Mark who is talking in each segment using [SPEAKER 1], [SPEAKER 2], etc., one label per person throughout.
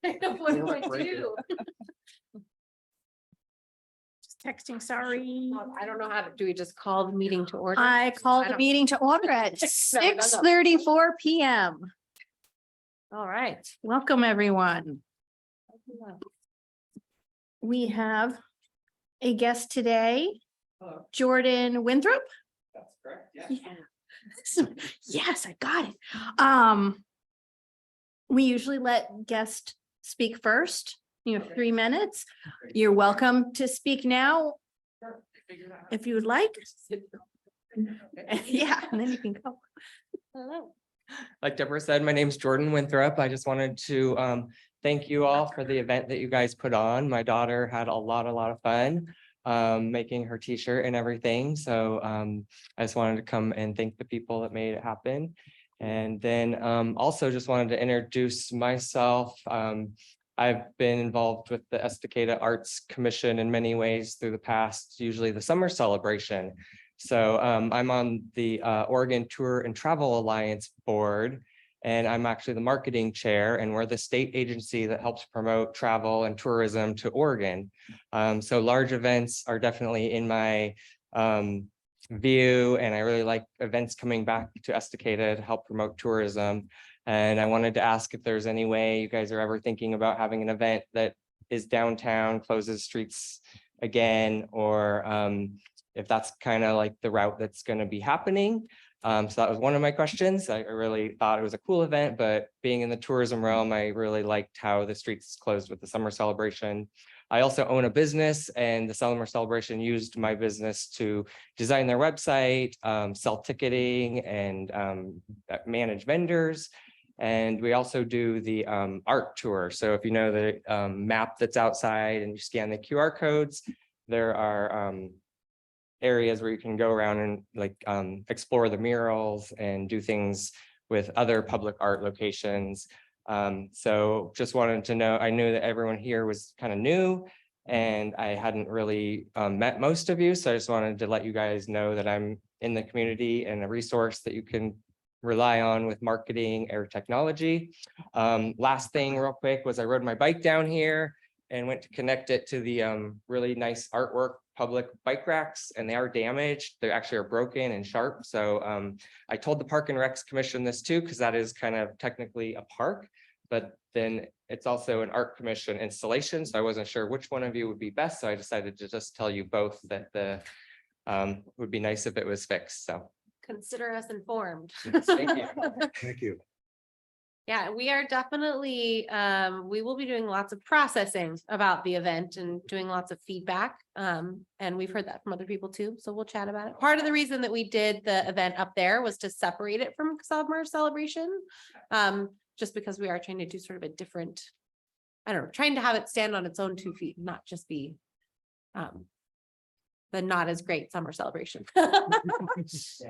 [SPEAKER 1] What do I do?
[SPEAKER 2] Just texting, sorry.
[SPEAKER 1] I don't know how to, do we just call the meeting to order?
[SPEAKER 2] I called the
[SPEAKER 1] don't-
[SPEAKER 2] meeting to order at
[SPEAKER 1] Never done that.
[SPEAKER 2] 6:34 PM.
[SPEAKER 1] All right.
[SPEAKER 2] Welcome, everyone. We have a guest today,
[SPEAKER 3] Hello.
[SPEAKER 2] Jordan Winthrop.
[SPEAKER 3] That's correct, yeah.
[SPEAKER 2] Yeah. Yes, I got it. We usually let guests speak first. You have 3 minutes. You're welcome to speak now
[SPEAKER 3] Sure, figure it out.
[SPEAKER 2] if you would like.
[SPEAKER 3] Okay.
[SPEAKER 2] Yeah, and then you can go.
[SPEAKER 1] Hello.
[SPEAKER 3] Like Deborah said, my name's Jordan Winthrop. I just wanted to thank you all for the event that you guys put on. My daughter had a lot of fun making her t-shirt and everything. So I just wanted to come and thank the people that made it happen. And then also just wanted to introduce myself. I've been involved with the Estacada Arts Commission in many ways through the past, usually the summer celebration. So I'm on the Oregon Tour and Travel Alliance board, and I'm actually the marketing chair, and we're the state agency that helps promote travel and tourism to Oregon. So large events are definitely in my view, and I really like events coming back to Estacada to help promote tourism. And I wanted to ask if there's any way you guys are ever thinking about having an event that is downtown, closes streets again, or if that's kind of like the route that's going to be happening. So that was one of my questions. I really thought it was a cool event, but being in the tourism realm, I really liked how the streets closed with the summer celebration. I also own a business, and the summer celebration used my business to design their website, sell ticketing, and manage vendors. And we also do the art tour. So if you know the map that's outside and you scan the QR codes, there are areas where you can go around and like explore the murals and do things with other public art locations. So just wanted to know, I knew that everyone here was kind of new and I hadn't really met most of you. So I just wanted to let you guys know that I'm in the community and a resource that you can rely on with marketing or technology. Last thing real quick was I rode my bike down here and went to connect it to the really nice artwork public bike racks, and they are damaged. They actually are broken and sharp. So I told the Park and Recs Commission this too, because that is kind of technically a park, but then it's also an art commission installation. So I wasn't sure which one of you would be best. So I decided to just tell you both that the would be nice if it was fixed. So
[SPEAKER 1] Consider us informed.
[SPEAKER 3] yes, thank you.
[SPEAKER 4] Thank you.
[SPEAKER 1] Yeah, we are definitely, we will be doing lots of processing about the event and doing lots of feedback. And we've heard that from other people too, so we'll chat about it. Part of the reason that we did the event up there was to separate it from summer celebration. Just because we are trying to do sort of a different, I don't know, trying to have it stand on its own 2 feet, not just be the not as great summer celebration.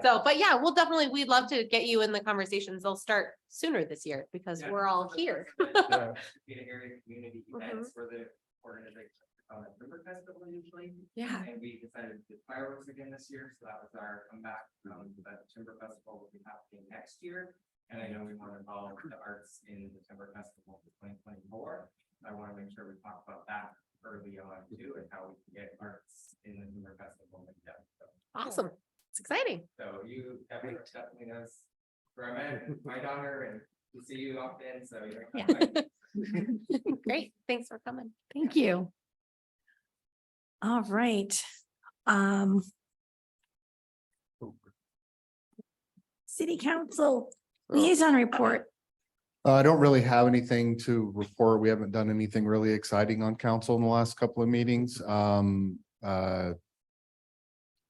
[SPEAKER 1] So, but yeah, we'll definitely, we'd love to get you in the conversations. They'll start sooner this year because
[SPEAKER 3] Yeah.
[SPEAKER 1] we're all here.
[SPEAKER 3] Be an area community events where the organization River Festival usually.
[SPEAKER 1] Yeah.
[SPEAKER 3] And we decided to do fireworks again this year, so that was our comeback. That Timber Festival will be happening next year. And I know we want to involve the arts in the Timber Festival for 2024. I want to make sure we talk about that early on too, and how we can get arts in the Timber Festival. So,
[SPEAKER 1] Awesome. It's exciting.
[SPEAKER 3] so you definitely knows where I'm at, and my daughter, and to see you often, so you're.
[SPEAKER 2] Yeah.
[SPEAKER 1] Great. Thanks for coming.
[SPEAKER 2] Thank you. All right. City Council liaison report.
[SPEAKER 4] I don't really have anything to report. We haven't done anything really exciting on council in the last couple of meetings.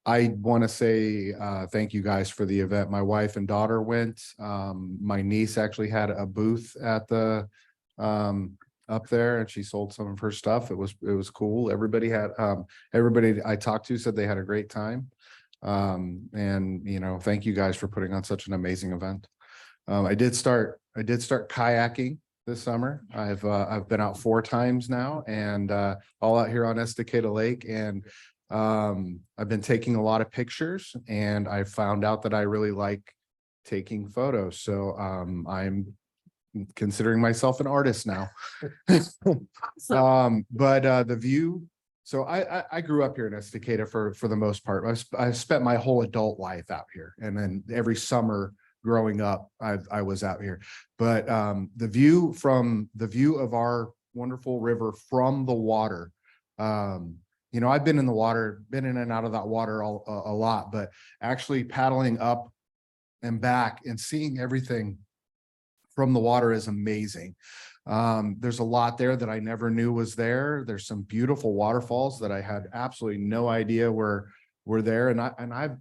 [SPEAKER 4] I want to say thank you guys for the event. My wife and daughter went. My niece actually had a booth at the up there, and she sold some of her stuff. It was cool. Everybody I talked to said they had a great time. And you know, thank you guys for putting on such an amazing event. I did start kayaking this summer. I've been out 4 times now, and all out here on Estacada Lake, and I've been taking a lot of pictures, and I found out that I really like taking photos. So I'm considering myself an artist now. But the view, so I grew up here in Estacada for the most part. I spent my whole adult life out here, and then every summer growing up, I was out here. But the view of our wonderful river from the water, you know, I've been in the water, been in and out of that water a lot, but actually paddling up and back and seeing everything from the water is amazing. There's a lot there that I never knew was there. There's some beautiful waterfalls that I had absolutely no idea were there. And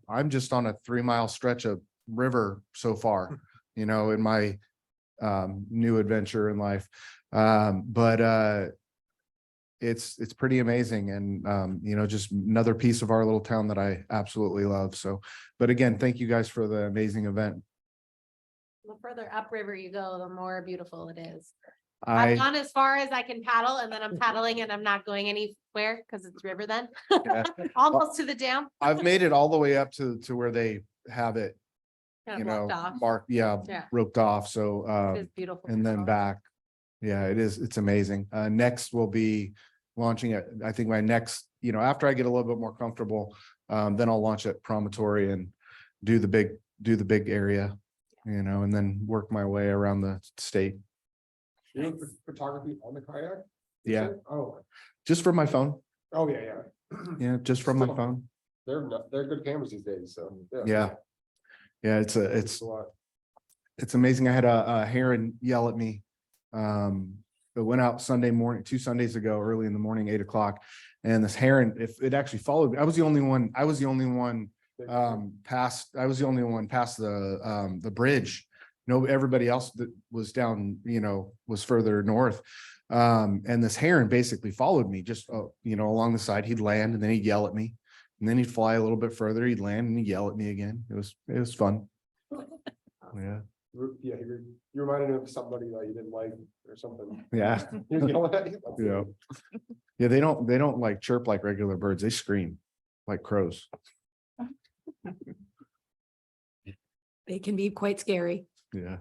[SPEAKER 4] I'm just on a 3-mile stretch of river so far, you know, in my new adventure in life. But it's pretty amazing, and you know, just another piece of our little town that I absolutely love. So, but again, thank you guys for the amazing event.
[SPEAKER 1] The further upriver you go, the more beautiful it is. I've gone as far as I can paddle, and then I'm paddling and I'm not going anywhere because it's river then.
[SPEAKER 4] Yeah.
[SPEAKER 1] Almost to the dam.
[SPEAKER 4] I've made it all the way up to where they have it,
[SPEAKER 1] Kind
[SPEAKER 4] you
[SPEAKER 1] of
[SPEAKER 4] know,
[SPEAKER 1] blocked off.
[SPEAKER 4] marked, yeah,
[SPEAKER 1] Yeah.
[SPEAKER 4] roped off. So
[SPEAKER 1] It is beautiful.
[SPEAKER 4] and then back. Yeah, it is. It's amazing. Next we'll be launching it. I think my next, you know, after I get a little bit more comfortable, then I'll launch at Promontory and do the big area, you know, and then work my way around the state.
[SPEAKER 5] You doing photography on the kayak?
[SPEAKER 4] Yeah,
[SPEAKER 5] Oh,
[SPEAKER 4] just from my phone.
[SPEAKER 5] oh, yeah.
[SPEAKER 4] Yeah, just from my phone.
[SPEAKER 5] They're good cameras these days, so.
[SPEAKER 4] Yeah. Yeah, it's
[SPEAKER 5] a lot.
[SPEAKER 4] it's amazing. I had a heron yell at me. It went out Sunday morning, 2 Sundays ago, early in the morning, 8 o'clock. And this heron, if it actually followed me, I was the only one past the bridge. No, everybody else that was down, you know, was further north. And this heron basically followed me just, you know, along the side. He'd land and then he'd yell at me. And then he'd fly a little bit further. He'd land and he'd yell at me again. It was fun. Yeah.
[SPEAKER 5] Yeah, you reminded me of somebody that you didn't like or something.
[SPEAKER 4] Yeah.
[SPEAKER 5] He was yelling at you.
[SPEAKER 4] Yeah. Yeah, they don't like chirp like regular birds. They scream like crows.
[SPEAKER 2] They can be quite scary.
[SPEAKER 4] Yeah.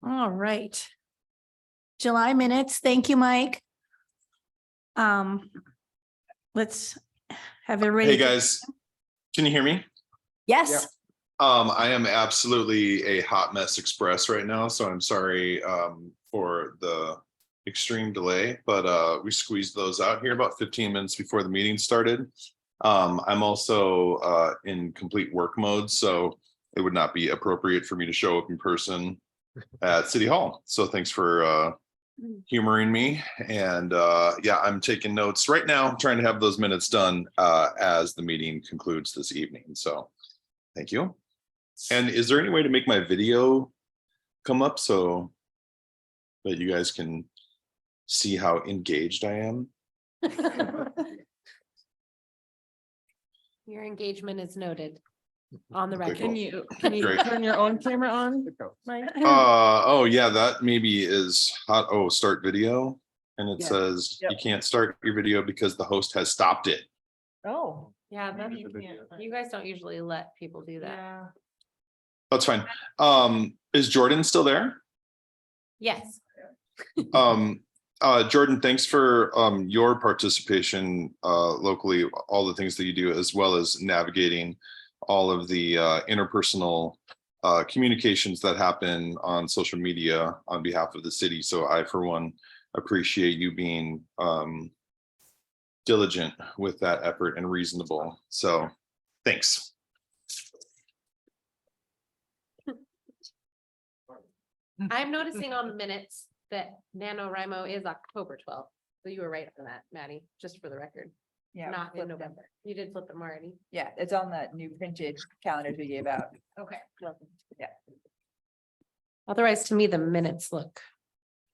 [SPEAKER 2] All right. July minutes. Thank you, Mike. Let's have everybody.
[SPEAKER 6] Hey, guys, can you hear me?
[SPEAKER 2] Yes.
[SPEAKER 6] I am absolutely a hot mess express right now, so I'm sorry for the extreme delay, but we squeezed those out here about 15 minutes before the meeting started. I'm also in complete work mode, so it would not be appropriate for me to show up in person at City Hall. So thanks for humoring me. And yeah, I'm taking notes right now. I'm trying to have those minutes done as the meeting concludes this evening. So thank you. And is there any way to make my video come up so that you guys can see how engaged I am?
[SPEAKER 1] Your engagement is noted on the
[SPEAKER 6] Okay,
[SPEAKER 1] record.
[SPEAKER 6] cool.
[SPEAKER 7] Can you
[SPEAKER 6] Great.
[SPEAKER 7] turn your own camera on? Mike?
[SPEAKER 6] Oh yeah, that maybe is hot. Oh, start video. And it
[SPEAKER 7] Yeah.
[SPEAKER 6] says
[SPEAKER 7] Yep.
[SPEAKER 6] you can't start your video because the host has stopped it.
[SPEAKER 7] Oh.
[SPEAKER 1] Yeah, that's,
[SPEAKER 7] maybe you can't.
[SPEAKER 1] you guys don't usually let people do that.
[SPEAKER 7] Yeah.
[SPEAKER 6] That's fine. Is Jordan still there?
[SPEAKER 1] Yes.
[SPEAKER 6] Jordan, thanks for your participation locally, all the things that you do, as well as navigating all of the interpersonal communications that happen on social media on behalf of the city. So I, for one, appreciate you being diligent with that effort and reasonable. So thanks.
[SPEAKER 1] I'm noticing on the minutes that NaNoWriMo is October 12th. So you were right on that, Maddie, just for the record,
[SPEAKER 8] Yeah,
[SPEAKER 1] not in
[SPEAKER 8] flip them.
[SPEAKER 1] November. You did flip them already.
[SPEAKER 8] Yeah, it's on the new printed calendars we gave out.
[SPEAKER 1] Okay.
[SPEAKER 8] Yeah.
[SPEAKER 1] Otherwise, to me, the minutes look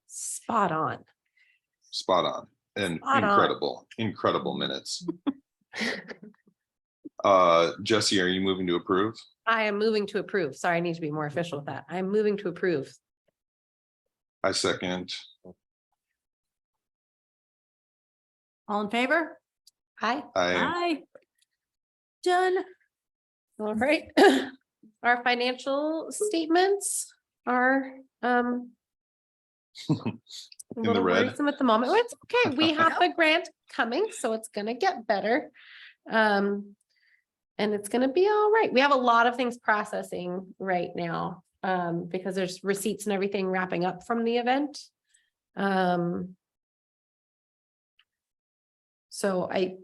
[SPEAKER 1] spot on.
[SPEAKER 6] Spot on and
[SPEAKER 1] Spot on.
[SPEAKER 6] incredible minutes. Jesse, are you moving to approve?
[SPEAKER 1] I am moving to approve. Sorry, I need to be more official with that. I'm moving to approve.
[SPEAKER 6] I second.
[SPEAKER 2] All in favor?
[SPEAKER 1] Hi.
[SPEAKER 6] I
[SPEAKER 2] Done.
[SPEAKER 1] All right. Our financial statements are, a
[SPEAKER 6] the
[SPEAKER 1] little
[SPEAKER 6] red.
[SPEAKER 1] worrisome at the moment. Well, it's okay. We have the grant coming, so it's gonna get better. And it's gonna be all right. We have a lot of things processing right now, because there's receipts and everything wrapping up from the event. So I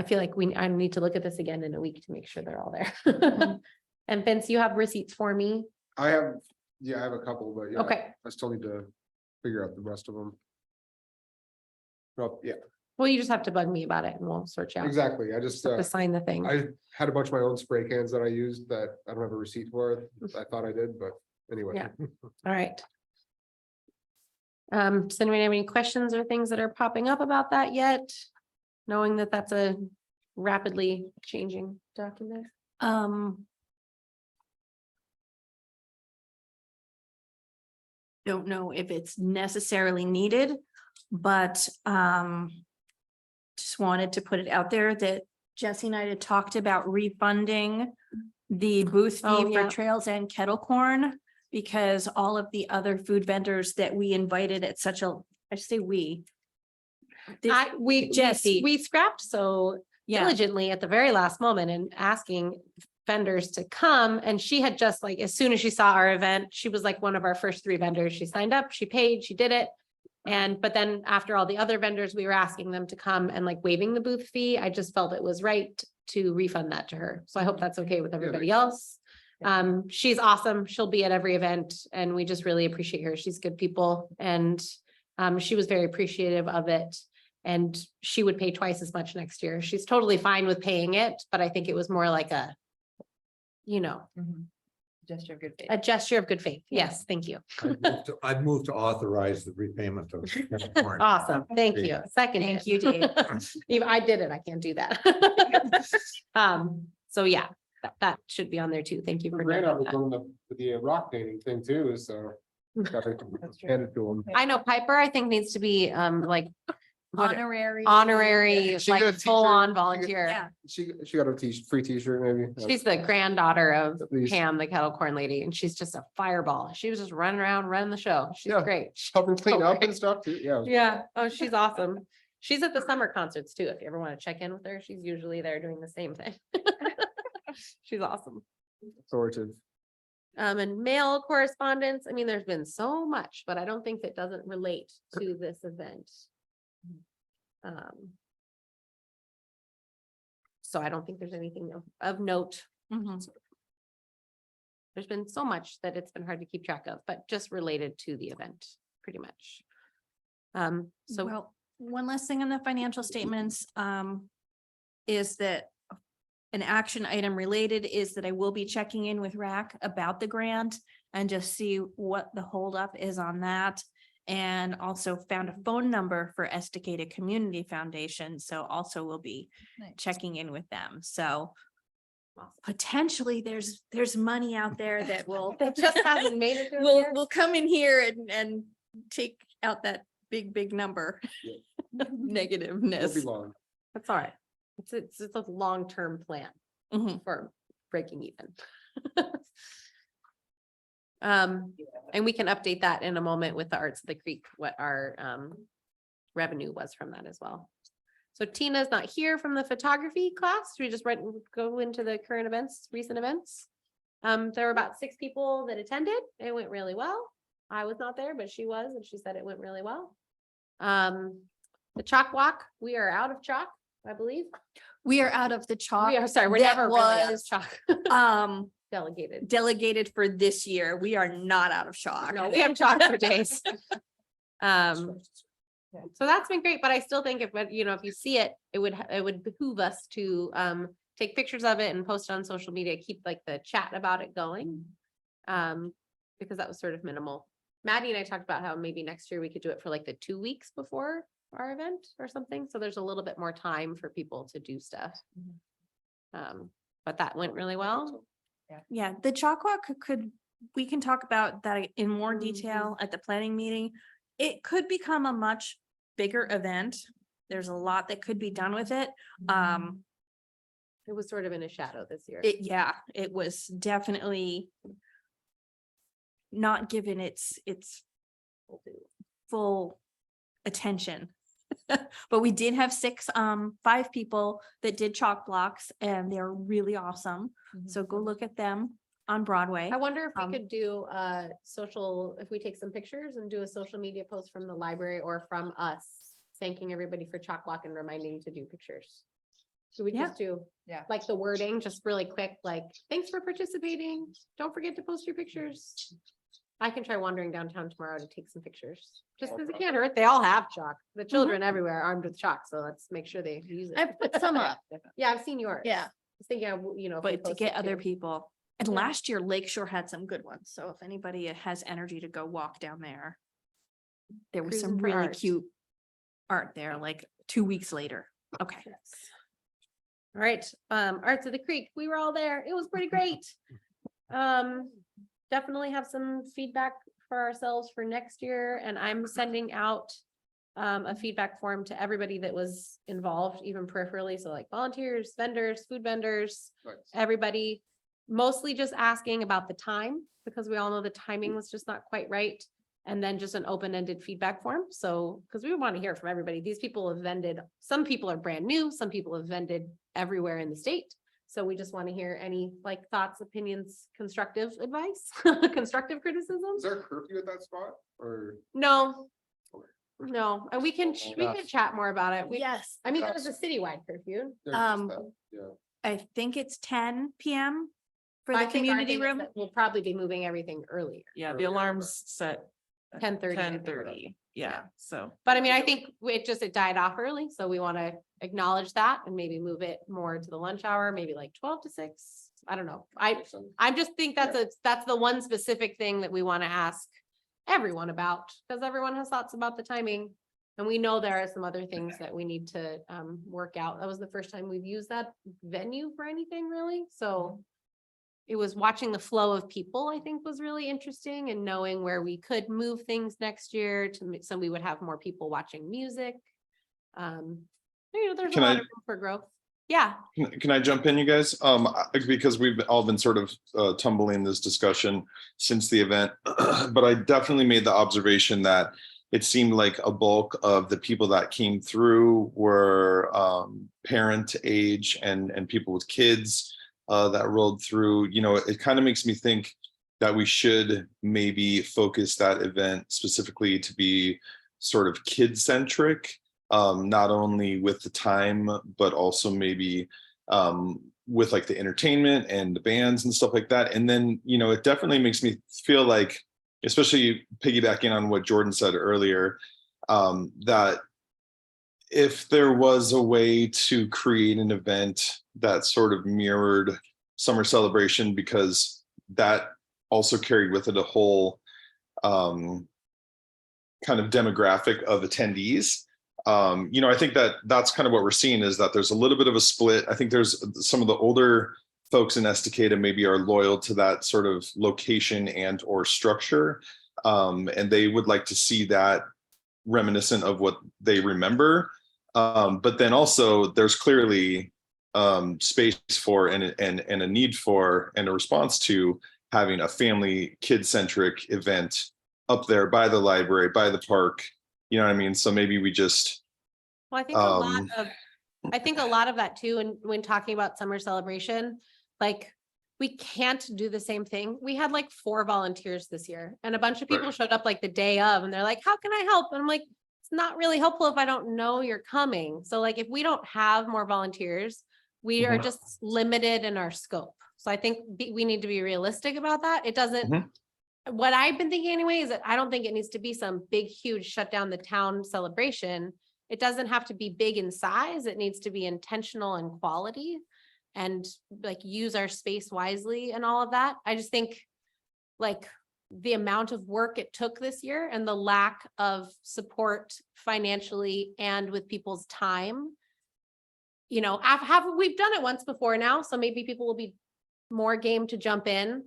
[SPEAKER 1] feel like I need to look at this again in a week to make sure they're all there. And Vince, you have receipts for me?
[SPEAKER 5] I have, yeah, I have a couple, but yeah.
[SPEAKER 1] Okay,
[SPEAKER 5] I still need to figure out the rest of them. Well, yeah,
[SPEAKER 1] well, you just have to bug me about it and we'll sort you out.
[SPEAKER 5] exactly. I just,
[SPEAKER 1] To sign the thing.
[SPEAKER 5] I had a bunch of my own spray cans that I used that I don't have a receipt for. I thought I did, but anyway.
[SPEAKER 1] Yeah. All right. Does anyone have any questions or things that are popping up about that yet? Knowing that that's a rapidly changing document.
[SPEAKER 2] Don't know if it's necessarily needed, but just wanted to put it out there that Jesse and I had talked about refunding the booth
[SPEAKER 1] Oh,
[SPEAKER 2] fee for
[SPEAKER 1] yeah.
[SPEAKER 2] trails and kettle corn, because all of the other food vendors that we invited at such a, I should say we. Jesse.
[SPEAKER 1] We scrapped so
[SPEAKER 2] Yeah,
[SPEAKER 1] diligently at the very last moment and asking vendors to come. And she had just like, as soon as she saw our event, she was like one of our first 3 vendors. She signed up, she paid, she did it. But then after all the other vendors, we were asking them to come and like waiving the booth fee. I just felt it was right to refund that to her. So I hope that's okay with everybody else. She's awesome. She'll be at every event and we just really appreciate her. She's good people and she was very appreciative of it. And she would pay twice as much next year. She's totally fine with paying it, but I think it was more like a,
[SPEAKER 8] Gesture of good faith.
[SPEAKER 1] a gesture of good faith. Yes, thank you.
[SPEAKER 9] I'd move to authorize the repayment of. warrant.
[SPEAKER 1] Awesome. Thank you. Second.
[SPEAKER 2] Thank you, Dave.
[SPEAKER 1] Even I did it. I can't do that. So yeah, that should be on there too. Thank you for
[SPEAKER 5] Grant
[SPEAKER 1] noting
[SPEAKER 5] was
[SPEAKER 1] that.
[SPEAKER 5] doing the rock painting thing too, so. Gotta hand it to him.
[SPEAKER 1] I know Piper, I think needs to be like what-
[SPEAKER 2] honorary.
[SPEAKER 1] honorary,
[SPEAKER 5] She got a
[SPEAKER 1] like full
[SPEAKER 5] t-shirt.
[SPEAKER 1] on volunteer.
[SPEAKER 2] Yeah.
[SPEAKER 5] She got a free t-shirt maybe.
[SPEAKER 1] She's the granddaughter of
[SPEAKER 5] At least.
[SPEAKER 1] Pam, the kettle corn lady, and she's just a fireball. She was just running around, running the show. She's
[SPEAKER 5] Yeah.
[SPEAKER 1] great.
[SPEAKER 5] Helping clean up
[SPEAKER 1] Okay.
[SPEAKER 5] and stuff too, yeah.
[SPEAKER 1] Yeah. Oh, she's awesome. She's at the summer concerts too. If you ever want to check in with her, she's usually there doing the same thing. She's awesome.
[SPEAKER 5] Authoritative.
[SPEAKER 1] And mail correspondence. I mean, there's been so much, but I don't think that doesn't relate to this event. So I don't think there's anything of note.
[SPEAKER 2] Mhm.
[SPEAKER 1] There's been so much that it's been hard to keep track of, but just related to the event, pretty much. So
[SPEAKER 2] Well, one last thing on the financial statements, is that an action item related is that I will be checking in with RAC about the grant and just see what the holdup is on that. And also found a phone number for Estacada Community Foundation, so also we'll be
[SPEAKER 8] Nice.
[SPEAKER 2] checking in with them, so potentially there's money out there that will
[SPEAKER 1] it just hasn't made it. to us
[SPEAKER 2] We'll,
[SPEAKER 1] yet.
[SPEAKER 2] we'll come in here and take out that big number.
[SPEAKER 5] Won't
[SPEAKER 2] Negativeness.
[SPEAKER 5] be long.
[SPEAKER 1] That's all right. It's a long-term plan
[SPEAKER 2] Mhm.
[SPEAKER 1] for breaking even. And we can update that in a moment with the Arts of the Creek, what our revenue was from that as well. So Tina's not here from the photography class. We just go into the current events, recent events. There were about 6 people that attended. It went really well. I was not there, but she was, and she said it went really well. The chalk walk, we are out of chalk, I believe.
[SPEAKER 2] We are out of the chalk.
[SPEAKER 1] We are, sorry, we're
[SPEAKER 2] that
[SPEAKER 1] never really out of
[SPEAKER 2] was,
[SPEAKER 1] chalk. Delegated.
[SPEAKER 2] Delegated for this year. We are not out of chalk.
[SPEAKER 1] No, we have chalk for days. So that's been great, but I still think if you see it, it would behoove us to take pictures of it and post it on social media, keep like the chat about it going. Because that was sort of minimal. Maddie and I talked about how maybe next year we could do it for like the 2 weeks before our event or something. So there's a little bit more time for people to do stuff. But that went really well.
[SPEAKER 2] Yeah, the chalk walk we can talk about that in more detail at the planning meeting. It could become a much bigger event. There's a lot that could be done with it.
[SPEAKER 1] It was sort of in a shadow this year.
[SPEAKER 2] It was definitely not given its full attention. But we did have 5 people that did chalk blocks and they're really awesome. So go look at them on Broadway.
[SPEAKER 1] I wonder if we
[SPEAKER 2] Um,
[SPEAKER 1] could do if we take some pictures and do a social media post from the library or from us, thanking everybody for chalk block and reminding to do pictures. So we
[SPEAKER 2] Yeah.
[SPEAKER 1] just do
[SPEAKER 8] Yeah.
[SPEAKER 1] like the wording, just really quick, like, thanks for participating. Don't forget to post your pictures. I can try wandering downtown tomorrow to take some pictures, just because it can't hurt. They all have chalk. The children everywhere are armed with chalk, so let's make sure they use it.
[SPEAKER 2] I put some up,
[SPEAKER 1] Yeah, I've seen yours.
[SPEAKER 2] yeah,
[SPEAKER 1] I was thinking, if we
[SPEAKER 2] but to
[SPEAKER 1] post
[SPEAKER 2] get
[SPEAKER 1] it
[SPEAKER 2] other
[SPEAKER 1] too.
[SPEAKER 2] people. And
[SPEAKER 1] Yeah.
[SPEAKER 2] last year Lakeshore had some good ones. So if anybody has energy to go walk down there, there was some
[SPEAKER 1] Cruising for
[SPEAKER 2] really
[SPEAKER 1] art.
[SPEAKER 2] cute art there, like 2 weeks later. Okay.
[SPEAKER 1] All right, Arts of the Creek, we were all there. It was pretty great. Definitely have some feedback for ourselves for next year, and I'm sending out a feedback form to everybody that was involved, even peripherally, so like volunteers, vendors, food vendors, everybody. Mostly just asking about the time, because we all know the timing was just not quite right. And then just an open-ended feedback form. So, because we want to hear from everybody. These people have vended, some people are brand new, some people have vended everywhere in the state. So we just want to hear any like thoughts, opinions, constructive advice, constructive criticism.
[SPEAKER 5] Is there a curfew at that spot or?
[SPEAKER 1] No. No, and we can chat more about it.
[SPEAKER 2] Yes,
[SPEAKER 1] I mean, there's a citywide curfew.
[SPEAKER 5] Yeah.
[SPEAKER 2] I think it's 10 PM for
[SPEAKER 1] I
[SPEAKER 2] the
[SPEAKER 1] think our
[SPEAKER 2] community
[SPEAKER 1] thing is
[SPEAKER 2] room.
[SPEAKER 1] that we'll probably be moving everything earlier.
[SPEAKER 7] Yeah, the alarm's set.
[SPEAKER 1] 10:30.
[SPEAKER 7] 10:30, yeah, so.
[SPEAKER 1] But I mean, I think it died off early, so we want to acknowledge that and maybe move it more to the lunch hour, maybe like 12 to 6. I don't know. I just think that's the one specific thing that we want to ask everyone about, because everyone has thoughts about the timing. And we know there are some other things that we need to work out. That was the first time we've used that venue for anything really, so. It was watching the flow of people, I think was really interesting, and knowing where we could move things next year so we would have more people watching music. There's a
[SPEAKER 6] Can
[SPEAKER 1] lot
[SPEAKER 6] I-
[SPEAKER 1] of room for growth. Yeah,
[SPEAKER 6] Can I jump in, you guys? Because we've all been sort of tumbling this discussion since the event, but I definitely made the observation that it seemed like a bulk of the people that came through were parent age and people with kids that rolled through. You know, it kind of makes me think that we should maybe focus that event specifically to be sort of kid-centric. Not only with the time, but also maybe with like the entertainment and the bands and stuff like that. And then, you know, it definitely makes me feel like, especially piggybacking on what Jordan said earlier, that if there was a way to create an event that sort of mirrored Summer Celebration, because that also carried with it a whole kind of demographic of attendees. You know, I think that's kind of what we're seeing, is that there's a little bit of a split. I think there's some of the older folks in Estacada maybe are loyal to that sort of location and or structure. And they would like to see that reminiscent of what they remember. But then also there's clearly space for and a need for and a response to having a family kid-centric event up there by the library, by the park. You know what I mean? So maybe we just.
[SPEAKER 1] well, I think a lot of that too, and when talking about Summer Celebration, like we can't do the same thing. We had like 4 volunteers this year, and a bunch of people
[SPEAKER 6] Right.
[SPEAKER 1] showed up like the day of, and they're like, how can I help? And I'm like, it's not really helpful if I don't know you're coming. So like, if we don't have more volunteers, we are just limited in our scope. So I think we need to be realistic about that. It doesn't,
[SPEAKER 6] Mhm.
[SPEAKER 1] what I've been thinking anyway, is that I don't think it needs to be some big, huge shut down the town celebration. It doesn't have to be big in size. It needs to be intentional and quality, and like use our space wisely and all of that. I just think like the amount of work it took this year and the lack of support financially and with people's time. You know, we've done it once before now, so maybe people will be more game to jump in.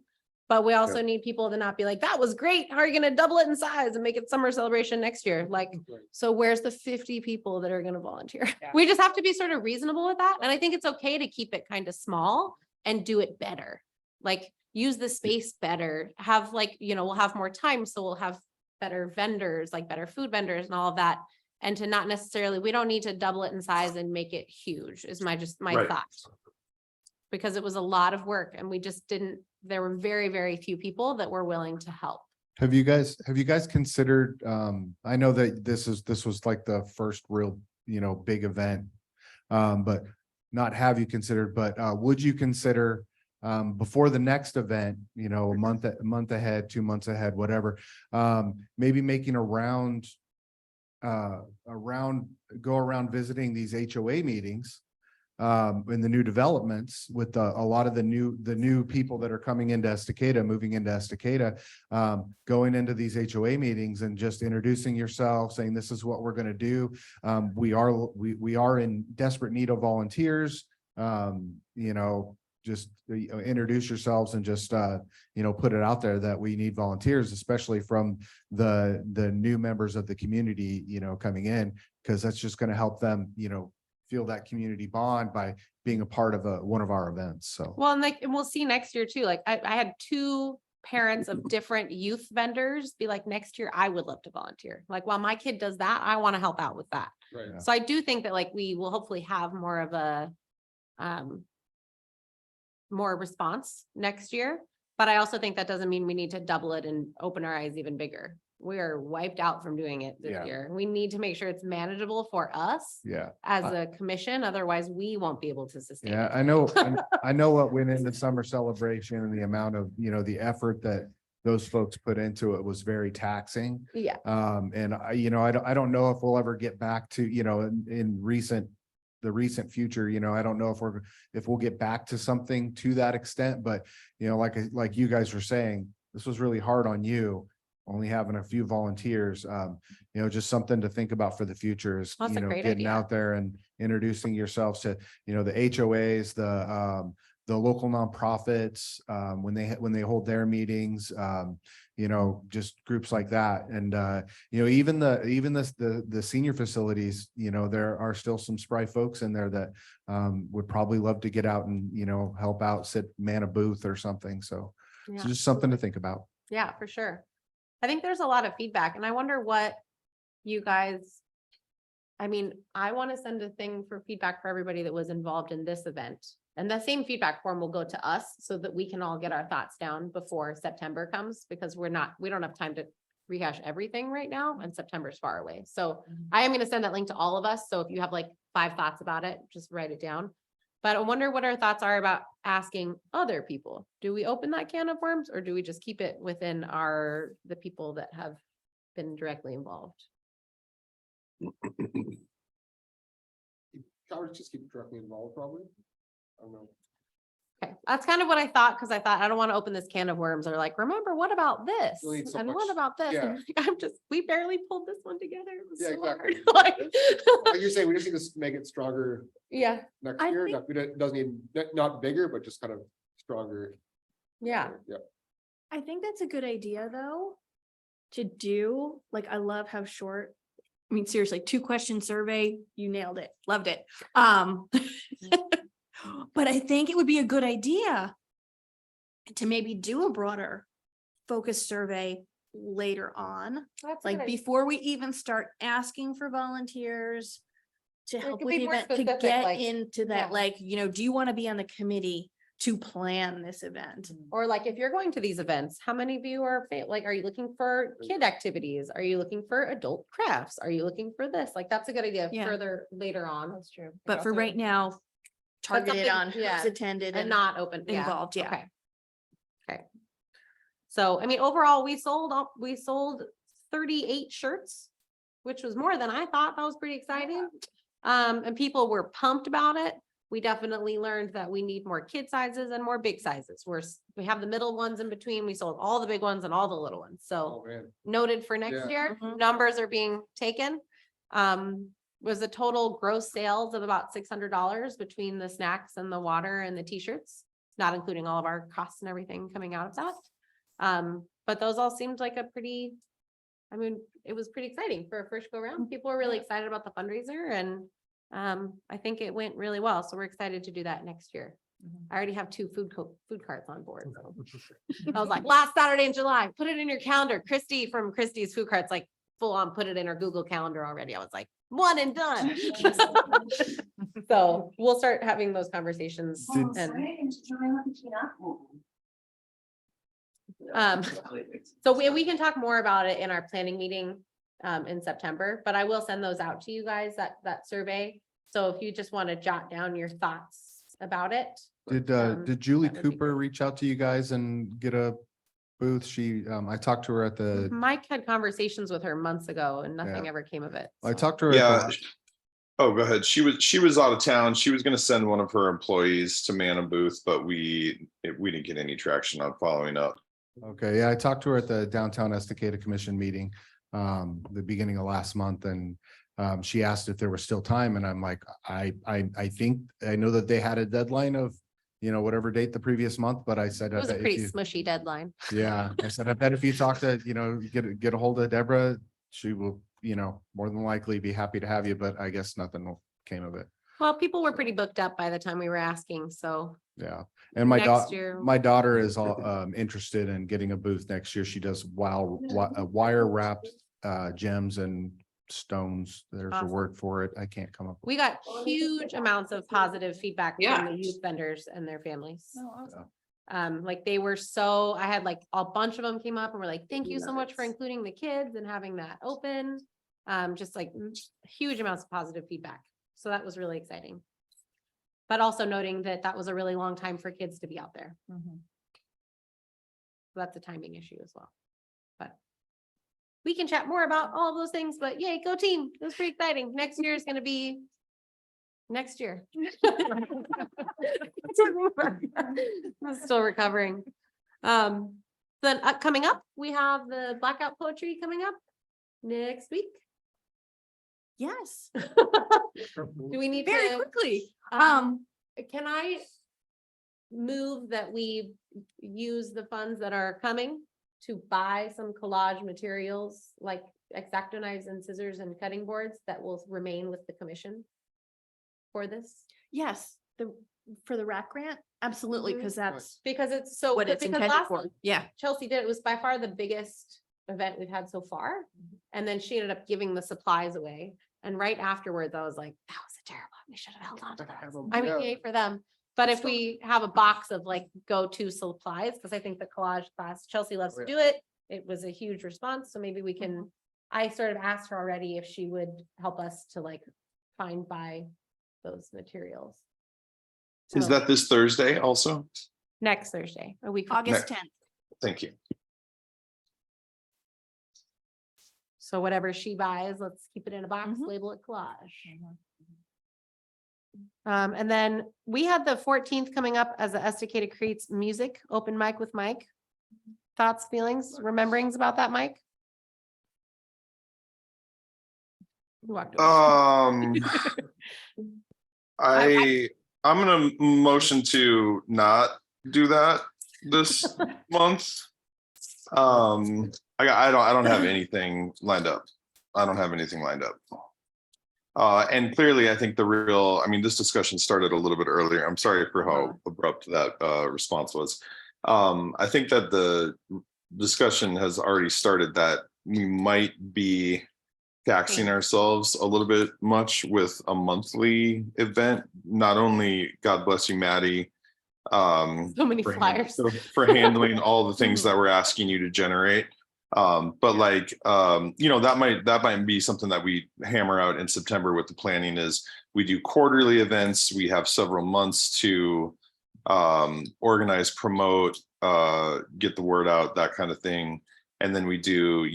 [SPEAKER 1] But we also need people to not be like, that was great. How are you going to double it in size and make it Summer Celebration next year? Like, so where's the 50 people that are going to volunteer?
[SPEAKER 8] Yeah.
[SPEAKER 1] We just have to be sort of reasonable with that. And I think it's okay to keep it kind of small and do it better. Like, use the space better, have like, we'll have more time, so we'll have better vendors, like better food vendors and all of that. And to not necessarily, we don't need to double it in size and make it huge is my
[SPEAKER 6] Right.
[SPEAKER 1] thought. Because it was a lot of work and we just didn't, there were very, very few people that were willing to help.
[SPEAKER 4] Have you guys considered, I know that this was like the first real, big event. But not have you considered, but would you consider before the next event, a month ahead, 2 months ahead, whatever, maybe making a round, go around visiting these HOA meetings in the new developments with a lot of the new people that are coming into Estacada, moving into Estacada, going into these HOA meetings and just introducing yourself, saying this is what we're going to do. We are in desperate need of volunteers. Just introduce yourselves and just put it out there that we need volunteers, especially from the new members of the community, coming in, because that's just going to help them, feel that community bond by being a part of one of our events. So,
[SPEAKER 1] Well, and we'll see next year too. Like I had 2 parents of different youth vendors be like, next year, I would love to volunteer. Like, while my kid does that, I want to help out with that.
[SPEAKER 5] Right.
[SPEAKER 1] So I do think that like we will hopefully have more of a, more response next year. But I also think that doesn't mean we need to double it and open our eyes even bigger. We are wiped out from doing it this
[SPEAKER 4] Yeah.
[SPEAKER 1] year. We need to make sure it's manageable for us
[SPEAKER 4] yeah.
[SPEAKER 1] as a commission. Otherwise, we won't be able to sustain
[SPEAKER 4] Yeah,
[SPEAKER 1] it.
[SPEAKER 4] I know what went into summer celebration and the amount of, the effort that those folks put into it was very taxing.
[SPEAKER 1] Yeah.
[SPEAKER 4] And I don't know if we'll ever get back to, in the recent future, I don't know if we'll get back to something to that extent, but like you guys were saying, this was really hard on you. Only having a few volunteers, just something to think about for the future is,
[SPEAKER 1] That's a great
[SPEAKER 4] getting
[SPEAKER 1] idea.
[SPEAKER 4] out there and introducing yourselves to, the HOAs, the local nonprofits, when they hold their meetings, just groups like that. And, even the senior facilities, there are still some spry folks in there that, would probably love to get out and, help out, man a booth or something. So it's
[SPEAKER 1] Yeah.
[SPEAKER 4] just something to think about.
[SPEAKER 1] Yeah, for sure. I think there's a lot of feedback and I wonder what you guys, I want to send a thing for feedback for everybody that was involved in this event. And the same feedback form will go to us so that we can all get our thoughts down before September comes, because we don't have time to rehash everything right now and September's far away. So I am going to send that link to all of us. So if you have like 5 thoughts about it, just write it down. But I wonder what our thoughts are about asking other people. Do we open that can of worms or do we just keep it within the people that have been directly involved?
[SPEAKER 5] I would just keep directly involved, probably. I don't know.
[SPEAKER 1] Okay, that's kind of what I thought, because I thought I don't want to open this can of worms or like, remember, what about this?
[SPEAKER 5] You'll need so
[SPEAKER 1] And
[SPEAKER 5] much-
[SPEAKER 1] what about this?
[SPEAKER 5] yeah.
[SPEAKER 1] And we barely pulled this one together. It was
[SPEAKER 5] Yeah,
[SPEAKER 1] so hard.
[SPEAKER 5] exactly.
[SPEAKER 1] Like-
[SPEAKER 5] Like you're saying, we just need to make it stronger
[SPEAKER 1] Yeah,
[SPEAKER 5] next
[SPEAKER 2] I
[SPEAKER 5] year.
[SPEAKER 2] think-
[SPEAKER 5] It doesn't need, not bigger, but just kind of stronger.
[SPEAKER 1] yeah.
[SPEAKER 5] Yeah.
[SPEAKER 2] I think that's a good idea, though, to do, like, I love how short, seriously, 2-question survey, you nailed it, loved it. But I think it would be a good idea to maybe do a broader focus survey later on,
[SPEAKER 1] That's a
[SPEAKER 2] like
[SPEAKER 1] good idea.
[SPEAKER 2] before we even start asking for volunteers to
[SPEAKER 1] It
[SPEAKER 2] help
[SPEAKER 1] could
[SPEAKER 2] with
[SPEAKER 1] be
[SPEAKER 2] the
[SPEAKER 1] more
[SPEAKER 2] event, to
[SPEAKER 1] specific,
[SPEAKER 2] get
[SPEAKER 1] like,
[SPEAKER 2] into
[SPEAKER 1] yeah.
[SPEAKER 2] that, like, do you want to be on the committee to plan this event?
[SPEAKER 1] Or like, if you're going to these events, how many of you are are you looking for kid activities? Are you looking for adult crafts? Are you looking for this? Like, that's a good idea
[SPEAKER 2] Yeah.
[SPEAKER 1] further later on.
[SPEAKER 8] That's true.
[SPEAKER 2] But for right now, targeted
[SPEAKER 1] something-
[SPEAKER 2] on
[SPEAKER 1] yeah,
[SPEAKER 2] who's attended
[SPEAKER 1] And not open. yeah,
[SPEAKER 2] involved, yeah.
[SPEAKER 1] Okay. Okay. So, overall, we sold 38 shirts, which was more than I thought. That was pretty exciting. And people were pumped about it. We definitely learned that we need more kid sizes and more big sizes. We have the middle ones in between. We sold all the big ones and all the little ones. So
[SPEAKER 5] Oh, man.
[SPEAKER 1] noted for next
[SPEAKER 5] Yeah.
[SPEAKER 1] year,
[SPEAKER 2] Mhm.
[SPEAKER 1] numbers are being taken. Was a total gross sales of about $600 between the snacks and the water and the t-shirts, not including all of our costs and everything coming out of that. But those all seemed like it was pretty exciting for a first go round. People were really excited about the fundraiser and I think it went really well. So we're excited to do that next year. I already have 2 food carts on board. So. I was like, last Saturday in July, put it in your calendar. Christy from Christie's Food Carts, like full on put it in her Google Calendar already. I was like, one and done. So we'll start having those conversations and so we can talk more about it in our planning meeting in September, but I will send those out to you guys, that survey. So if you just want to jot down your thoughts about it.
[SPEAKER 4] Did Julie
[SPEAKER 1] that would be
[SPEAKER 4] Cooper
[SPEAKER 1] great.
[SPEAKER 4] reach out to you guys and get a booth? She, I talked to her at the,
[SPEAKER 1] Mike had conversations with her months ago and nothing
[SPEAKER 4] Yeah.
[SPEAKER 1] ever came of it.
[SPEAKER 4] I
[SPEAKER 1] so.
[SPEAKER 4] talked to her. at the
[SPEAKER 6] Yeah.
[SPEAKER 4] last-
[SPEAKER 6] Oh, go ahead. She was out of town. She was gonna send one of her employees to man a booth, but we didn't get any traction on following up.
[SPEAKER 4] Okay, yeah, I talked to her at the Downtown Estacada Commission meeting, the beginning of last month, and she asked if there was still time, and I'm like, I think, I know that they had a deadline of, whatever date the previous month, but I said,
[SPEAKER 1] It
[SPEAKER 4] I
[SPEAKER 1] was a
[SPEAKER 4] bet if
[SPEAKER 1] pretty
[SPEAKER 4] you,
[SPEAKER 1] smushy deadline.
[SPEAKER 4] yeah, I said, I bet if you talk to, get a hold of Deborah, she will, more than likely be happy to have you, but I guess nothing came of it.
[SPEAKER 1] Well, people were pretty booked up by the time we were asking, so.
[SPEAKER 4] Yeah, and my
[SPEAKER 1] Next year.
[SPEAKER 4] my daughter is all interested in getting a booth next year. She does wire wrapped gems and stones. There's a
[SPEAKER 1] Awesome.
[SPEAKER 4] word for it. I can't come up.
[SPEAKER 1] We got huge amounts of positive feedback from
[SPEAKER 7] Yeah.
[SPEAKER 1] the youth vendors and their families.
[SPEAKER 8] Oh, awesome.
[SPEAKER 1] Like they were so, I had like a bunch of them came up and were like, thank you so much for including the kids and having that open. Just like huge amounts of positive feedback. So that was really exciting. But also noting that that was a really long time for kids to be out there.
[SPEAKER 8] Mhm.
[SPEAKER 1] So that's a timing issue as well. But we can chat more about all of those things, but yay, go team. It was pretty exciting. Next year is going to be next year. I'm still recovering. Then coming up, we have the blackout poetry coming up next week.
[SPEAKER 2] Yes,
[SPEAKER 1] Do we need
[SPEAKER 2] very
[SPEAKER 1] to?
[SPEAKER 2] quickly.
[SPEAKER 1] Can I move that we use the funds that are coming to buy some collage materials like X-Acto knives and scissors and cutting boards that will remain with the commission for this?
[SPEAKER 2] Yes, for the rack grant, absolutely,
[SPEAKER 1] Mhm.
[SPEAKER 2] because that's
[SPEAKER 1] Because it's so,
[SPEAKER 2] what it's
[SPEAKER 1] because
[SPEAKER 2] intended
[SPEAKER 1] last
[SPEAKER 2] for. Yeah.
[SPEAKER 1] Chelsea did, it was by far the biggest event we've had so far. And then she ended up giving the supplies away. And right afterwards, I was like, that was a terrible, we should have held on to that. I mean, yay for them. But if we have a box of like go-to supplies, because I think the collage class, Chelsea loves to do it. It was a huge response. So maybe we can, I sort of asked her already if she would help us to like buy those materials.
[SPEAKER 6] Is that this Thursday also?
[SPEAKER 1] Next Thursday, a week. from
[SPEAKER 2] August
[SPEAKER 6] Ne-
[SPEAKER 2] 10th.
[SPEAKER 6] Thank you.
[SPEAKER 1] So whatever she buys, let's keep it in a box,
[SPEAKER 2] Mhm.
[SPEAKER 1] label it collage. And then we had the 14th coming up as the Estacada Creates Music Open Mic with Mike. Thoughts, feelings, rememberings about that, Mike? You walked away.
[SPEAKER 6] I'm gonna motion to not do that this month. I don't have anything lined up. I don't have anything lined up. And clearly, I think this discussion started a little bit earlier. I'm sorry for how abrupt that response was. I think that the discussion has already started that we might be taxing ourselves a little bit much with a monthly event. Not only, God bless you, Maddie,
[SPEAKER 1] So many
[SPEAKER 6] for
[SPEAKER 1] flyers.
[SPEAKER 6] for handling all the things that we're asking you to generate. But like, that might be something that we hammer out in September with the planning is we do quarterly events. We have several months to organize, promote, get the word out, that kind of thing. And then we do,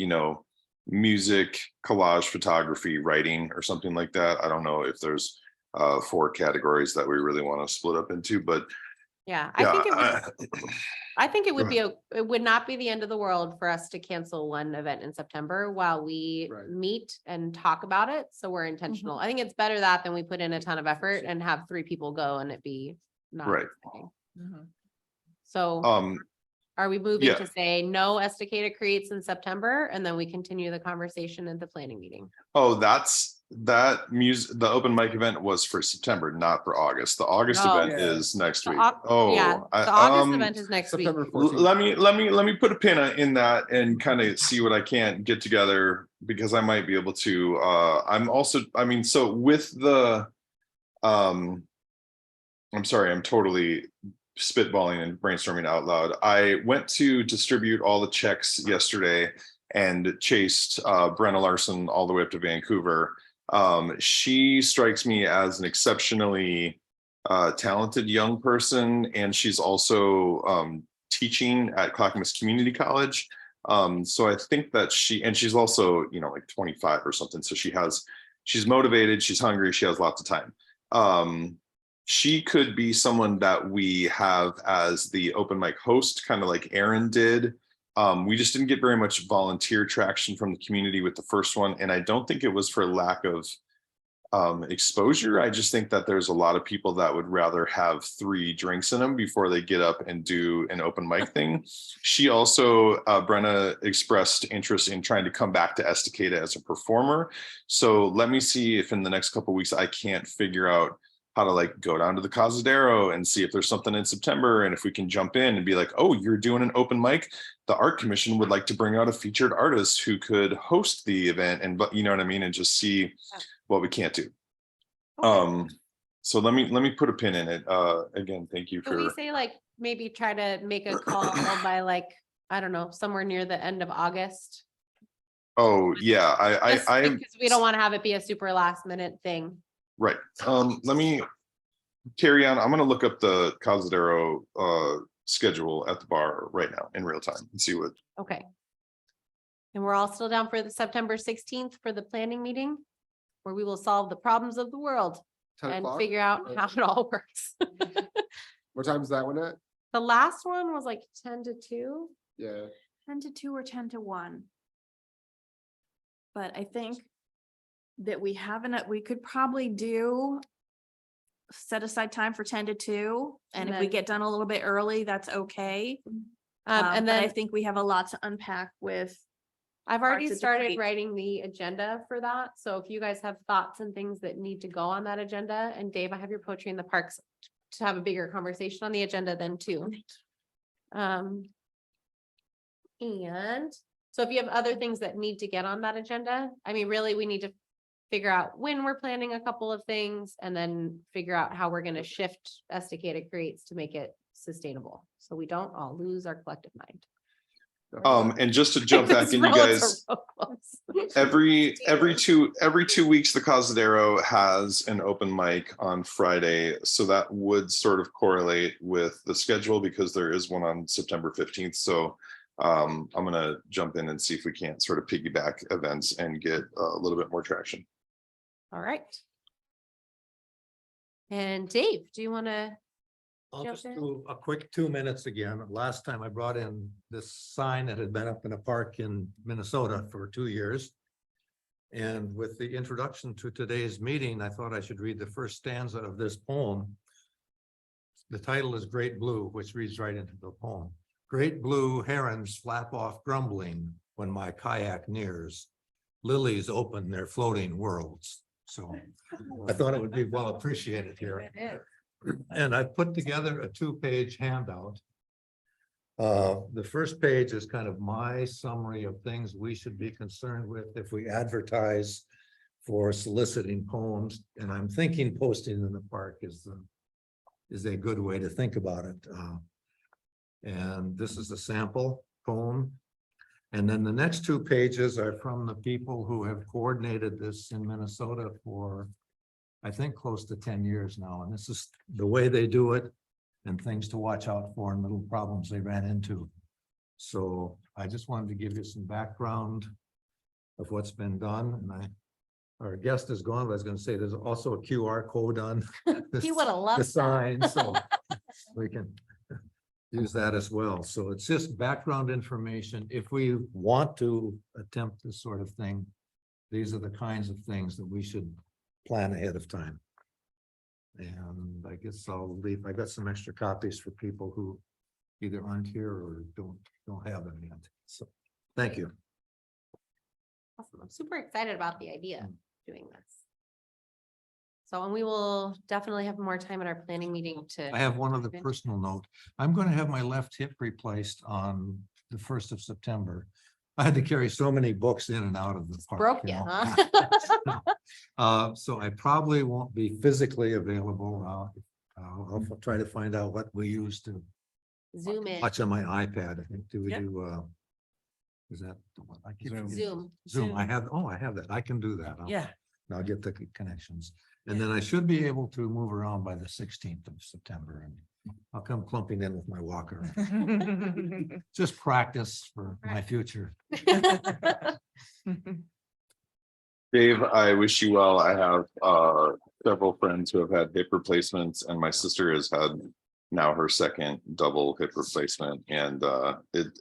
[SPEAKER 6] music, collage, photography, writing, or something like that. I don't know if there's 4 categories that we really want to split up into, but
[SPEAKER 1] Yeah,
[SPEAKER 6] yeah,
[SPEAKER 1] I think it would
[SPEAKER 6] Go
[SPEAKER 1] be, it would not be the end of the world for us to cancel one event in September while we
[SPEAKER 5] Right.
[SPEAKER 1] meet and talk about it. So we're intentional. I think it's better that than we put in a ton of effort and have 3 people go and it be not.
[SPEAKER 6] Right.
[SPEAKER 1] exciting.
[SPEAKER 8] Mhm.
[SPEAKER 1] So are we moving
[SPEAKER 6] yeah.
[SPEAKER 1] to say no Estacada Creates in September and then we continue the conversation at the planning meeting?
[SPEAKER 6] Oh, that's the open mic event was for September, not for August. The August
[SPEAKER 1] No.
[SPEAKER 6] event is next
[SPEAKER 1] The
[SPEAKER 6] week.
[SPEAKER 1] Yeah,
[SPEAKER 6] Oh,
[SPEAKER 1] the August event is next week.
[SPEAKER 5] September 14th.
[SPEAKER 6] let me put a pin in that and kind of see what I can get together, because I might be able to, I'm also, I mean, so with the, I'm sorry, I'm totally spitballing and brainstorming out loud. I went to distribute all the checks yesterday and chased Brenna Larson all the way up to Vancouver. She strikes me as an exceptionally talented young person, and she's also teaching at Clackamas Community College. So I think that she's also, you know, like 25 or something. So she's motivated, she's hungry, she has lots of time. She could be someone that we have as the open mic host, kind of like Aaron did. We just didn't get very much volunteer traction from the community with the first one. And I don't think it was for lack of exposure. I just think that there's a lot of people that would rather have 3 drinks in them before they get up and do an open mic thing. She also, Brenna, expressed interest in trying to come back to Estacada as a performer. So let me see if in the next couple of weeks I can't figure out how to like go down to the Cazadero and see if there's something in September, and if we can jump in and be like, oh, you're doing an open mic. The art commission would like to bring out a featured artist who could host the event, and you know what I mean, and just see what we can't do. So let me put a pin in it. Again, thank you
[SPEAKER 1] Can we
[SPEAKER 6] for,
[SPEAKER 1] say like, maybe try to make a call by like, I don't know, somewhere near the end of August?
[SPEAKER 6] oh yeah,
[SPEAKER 1] Just because we don't want to have it be a super last minute thing.
[SPEAKER 6] right. Let me carry on. I'm gonna look up the Cazadero schedule at the bar right now in real time and see what.
[SPEAKER 1] Okay. And we're all still down for the September 16th for the planning meeting, where we will solve the problems of the world
[SPEAKER 5] 10
[SPEAKER 1] and
[SPEAKER 5] o'clock?
[SPEAKER 1] figure out how it all works.
[SPEAKER 5] What time is that one at?
[SPEAKER 1] The last one was like 10 to 2.
[SPEAKER 5] Yeah.
[SPEAKER 2] 10 to 2 or 10 to 1. But I think that we could probably set aside time for 10 to 2. And if we
[SPEAKER 1] then-
[SPEAKER 2] get done a little bit early, that's okay.
[SPEAKER 1] And
[SPEAKER 2] But I
[SPEAKER 1] then
[SPEAKER 2] think we have a lot to unpack with.
[SPEAKER 1] I've already
[SPEAKER 2] parts of
[SPEAKER 1] started
[SPEAKER 2] debate.
[SPEAKER 1] writing the agenda for that. So if you guys have thoughts and things that need to go on that agenda, and Dave, I have your poetry in the parks to have a bigger conversation on the agenda then too. And so if you have other things that need to get on that agenda, I mean, really, we need to figure out when we're planning a couple of things and then figure out how we're going to shift Estacada Creates to make it sustainable. So we don't all lose our collective mind.
[SPEAKER 6] And just to jump back in, you guys, every 2 weeks, the Cazadero has an open mic on Friday. So that would sort of correlate with the schedule, because there is one on September 15th. So I'm gonna jump in and see if we can't sort of piggyback events and get a little bit more traction.
[SPEAKER 1] All right. And Dave, do you want to?
[SPEAKER 9] I'll
[SPEAKER 1] Jump
[SPEAKER 9] just
[SPEAKER 1] in.
[SPEAKER 9] do a quick 2 minutes again. Last time I brought in this sign that had been up in a park in Minnesota for 2 years. And with the introduction to today's meeting, I thought I should read the first stanza of this poem. The title is Great Blue, which reads right into the poem. Great blue herons flap off grumbling when my kayak nears. Lilies open their floating worlds. So I thought it would be well appreciated here. And I put together a 2-page handout. The first page is kind of my summary of things we should be concerned with if we advertise for soliciting poems. And I'm thinking posting in the park is a good way to think about it. And this is a sample poem. And then the next 2 pages are from the people who have coordinated this in Minnesota for, I think, close to 10 years now. And this is the way they do it and things to watch out for and little problems they ran into. So I just wanted to give you some background of what's been done. And our guest is gone, but I was going to say there's also a QR code on
[SPEAKER 1] He would have loved
[SPEAKER 9] the
[SPEAKER 1] that.
[SPEAKER 9] sign, so we can use that as well. So it's just background information. If we want to attempt this sort of thing, these are the kinds of things that we should plan ahead of time. And I guess I'll leave. I got some extra copies for people who either aren't here or don't have them yet. So thank you.
[SPEAKER 1] Awesome. I'm super excited about the idea. doing this. So, and we will definitely have more time in our planning meeting to.
[SPEAKER 9] I have one other personal note. I'm going to have my left hip replaced on the 1st of September. I had to carry so many books in and out of the park.
[SPEAKER 1] Broke
[SPEAKER 9] you
[SPEAKER 1] you,
[SPEAKER 9] know.
[SPEAKER 1] huh?
[SPEAKER 9] So I probably won't be physically available. I'll try to find out what we use to
[SPEAKER 1] Zoom in,
[SPEAKER 9] watch on my iPad. I think, do we
[SPEAKER 7] Yep.
[SPEAKER 9] do, is that the one? I keep
[SPEAKER 4] Zoom.
[SPEAKER 9] forgetting.
[SPEAKER 1] Zoom.
[SPEAKER 9] Zoom, I have that. I can do that.
[SPEAKER 7] Yeah.
[SPEAKER 9] I'll get the connections. And then I should be able to move around by the 16th of September and I'll come clumping in with my walker. Just practice for my future.
[SPEAKER 6] Dave, I wish you well. I have several friends who have had hip replacements and my sister has had now her second double hip replacement and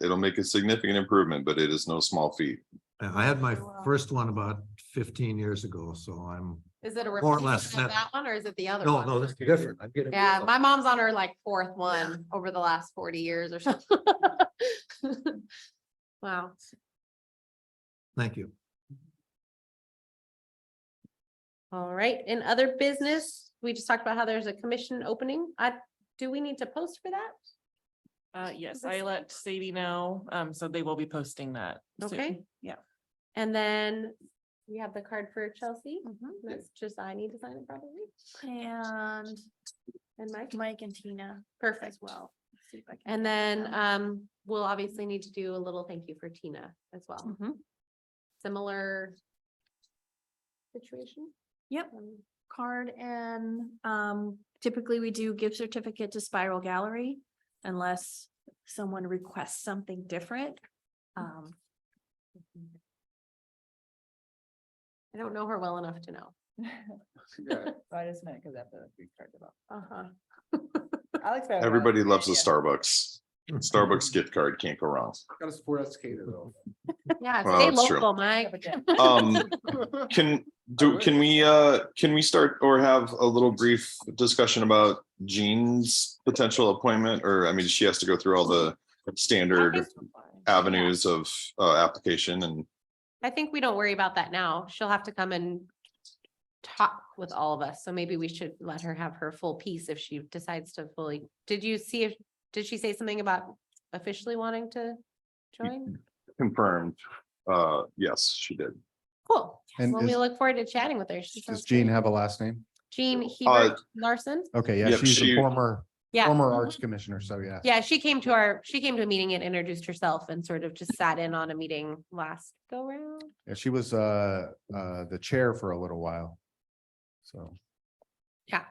[SPEAKER 6] it'll make a significant improvement, but it is no small feat.
[SPEAKER 9] I had my first one about 15 years ago, so I'm,
[SPEAKER 1] Is it a
[SPEAKER 9] More or less,
[SPEAKER 1] replacement of that one or is it the other
[SPEAKER 9] no,
[SPEAKER 1] one?
[SPEAKER 9] no, this is different. I'm getting.
[SPEAKER 1] Yeah, my mom's on her like fourth one over the last 40 years or something. Wow.
[SPEAKER 9] Thank you.
[SPEAKER 1] All right, in other business, we just talked about how there's a commission opening. Do we need to post for that?
[SPEAKER 7] Yes, I let Sadie know, so they will be posting that. soon.
[SPEAKER 1] Okay.
[SPEAKER 7] Yeah.
[SPEAKER 1] And then we have the card for Chelsea.
[SPEAKER 2] Mhm.
[SPEAKER 1] That's just, I need to sign it probably.
[SPEAKER 2] And
[SPEAKER 1] And Mike,
[SPEAKER 2] Mike and Tina
[SPEAKER 1] perfect.
[SPEAKER 2] as well. See if I can
[SPEAKER 1] And
[SPEAKER 2] get
[SPEAKER 1] then,
[SPEAKER 2] them.
[SPEAKER 1] we'll obviously need to do a little thank you for Tina as well.
[SPEAKER 2] Mhm.
[SPEAKER 1] Similar situation.
[SPEAKER 2] Yep. Card and typically we do gift certificate to Spiral Gallery unless someone requests something different.
[SPEAKER 1] I don't know her well enough to know.
[SPEAKER 5] Yeah.
[SPEAKER 8] So I just meant because I have the free card about.
[SPEAKER 1] Uh-huh.
[SPEAKER 8] Alex.
[SPEAKER 6] Everybody loves a Starbucks. Starbucks gift card, can't go wrong.
[SPEAKER 5] Gotta support Estacada though.
[SPEAKER 1] Yeah,
[SPEAKER 6] Well,
[SPEAKER 1] stay
[SPEAKER 6] that's true.
[SPEAKER 1] local, Mike.
[SPEAKER 6] Can we start or have a little brief discussion about Jean's potential appointment? Or, I mean, she has to go through all the standard avenues of application and
[SPEAKER 1] I think we don't worry about that now. She'll have to come and talk with all of us. So maybe we should let her have her full piece if she decides to fully. Did she say something about officially wanting to join?
[SPEAKER 6] confirmed. Yes, she did.
[SPEAKER 1] Cool.
[SPEAKER 4] And
[SPEAKER 1] Well, we
[SPEAKER 4] is-
[SPEAKER 1] look forward to chatting with her. She
[SPEAKER 4] Does
[SPEAKER 1] sounds
[SPEAKER 4] Jean
[SPEAKER 1] great.
[SPEAKER 4] have a last name?
[SPEAKER 1] Jean Hebert Larson?
[SPEAKER 4] Okay, yeah,
[SPEAKER 6] Yep,
[SPEAKER 4] she's
[SPEAKER 6] she-
[SPEAKER 4] a former
[SPEAKER 1] Yeah.
[SPEAKER 4] arts commissioner, so yeah.
[SPEAKER 1] Yeah, she came to a meeting and introduced herself and sort of just sat in on a meeting last go round.
[SPEAKER 4] Yeah, she was the chair for a little while. So,
[SPEAKER 1] Yeah.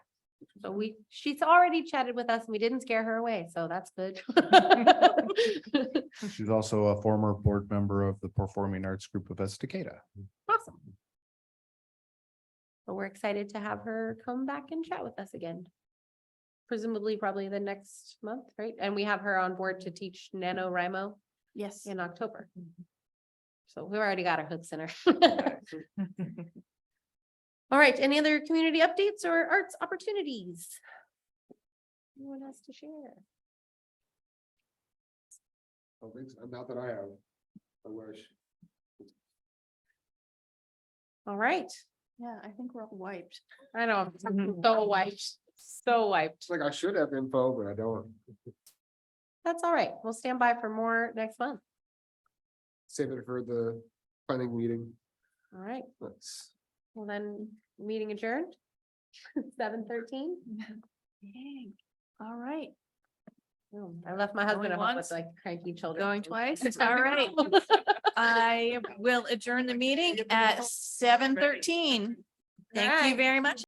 [SPEAKER 1] So she's already chatted with us and we didn't scare her away, so that's good.
[SPEAKER 4] she's also a former board member of the Performing Arts Group of Estacada.
[SPEAKER 1] Awesome. But we're excited to have her come back and chat with us again. Presumably probably the next month, right? And we have her on board to teach NaNoWriMo
[SPEAKER 2] Yes.
[SPEAKER 1] in October. So we've already got our hooks in her. All right, any other community updates or arts opportunities? Anyone has to share?
[SPEAKER 5] Not that I have. I wish.
[SPEAKER 1] All right,
[SPEAKER 2] Yeah, I think we're all wiped.
[SPEAKER 1] I know, I'm so wiped, so wiped.
[SPEAKER 5] It's like I should have info, but I don't.
[SPEAKER 1] That's all right. We'll stand by for more next month.
[SPEAKER 5] Save it for the planning meeting.
[SPEAKER 1] All right,
[SPEAKER 5] Let's.
[SPEAKER 1] well then, meeting adjourned. 7:13.
[SPEAKER 2] Dang. All right.
[SPEAKER 1] I left my husband
[SPEAKER 2] Going
[SPEAKER 1] at home with
[SPEAKER 2] once?
[SPEAKER 1] like cranky children.
[SPEAKER 2] Going twice? All right. I will adjourn the meeting at 7:13. Thank you
[SPEAKER 1] Alright.
[SPEAKER 2] very much.